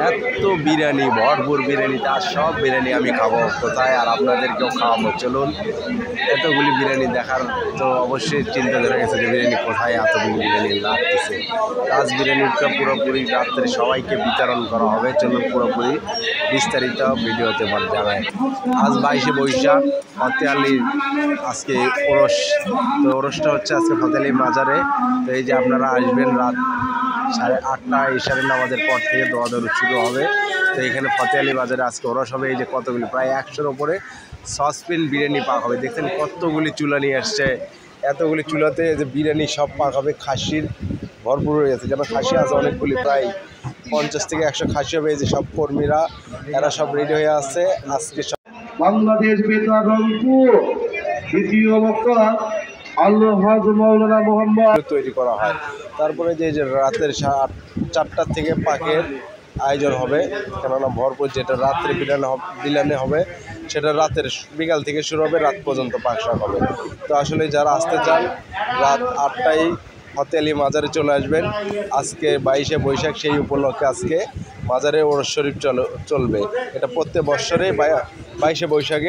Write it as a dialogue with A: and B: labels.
A: এত বিরিয়ানি, ভরপুর বিরিয়ানি, তার সব বিরিয়ানি আমি খাবো কোথায় আর আপনাদেরকেও খাওয়াবো। চলুন, এতগুলি বিরিয়ানি দেখার তো অবশ্যই চিন্তা ধরে গেছে যে বিরিয়ানি কোথায় এতগুলি বিরিয়ানি লাগতেছে। আজ বিরিয়ানিটা পুরোপুরি রাত্রে সবাইকে বিতরণ করা হবে। চলুন পুরোপুরি বিস্তারিত ভিডিওতে জানাই। আজ 22শে বৈশাখ, ফতেহালির আজকে ওরস। তো ওরসটা হচ্ছে আজকে ফতেহালি মাজারে। তো এই যে আপনারা আসবেন রাত 8:30 ইশারের নামাজের পর থেকে দোয়া-দরুদ শুরু হবে। তো এখানে ফতেহালি বাজারে আজকে ওরস হবে। এই যে কতগুলি, প্রায় 100-র ওপরে সসপ্যান বিরিয়ানি পাক হবে। দেখছেন কতগুলি চুলা নিয়ে আসছে, এতগুলি চুলাতে যে বিরিয়ানি সব পাক হবে। খাসির ভরপুর হয়ে গেছে, যেন খাসি আছে অনেকগুলি, প্রায় 50 থেকে 100 খাসি হবে। এই যে সব কর্মীরা এরা সব রেডি হয়ে আছে। আজকে
B: বাংলাদেশ বেতার রংপুর দ্বিতীয় বক্তা আলহাজ মাওলানা মোহাম্মদ
A: তৈরি করা হয়। তারপরে যে রাতের 4টা থেকে পাকের আয়োজন হবে, কেননা ভরপুর যেটা রাত্রে বিলানে হবে সেটা রাতের বিকাল থেকে শুরু হবে, রাত পর্যন্ত পাক শাক হবে। তো আসলে যারা আসতে চান রাত 8টায় ফতেহালি মাজারে চলে আসবেন। আজকে 22শে বৈশাখ, সেই উপলক্ষে আজকে মাজারে ওরস শরীফ চলবে। এটা প্রত্যেক বৎসরে 22শে বৈশাখে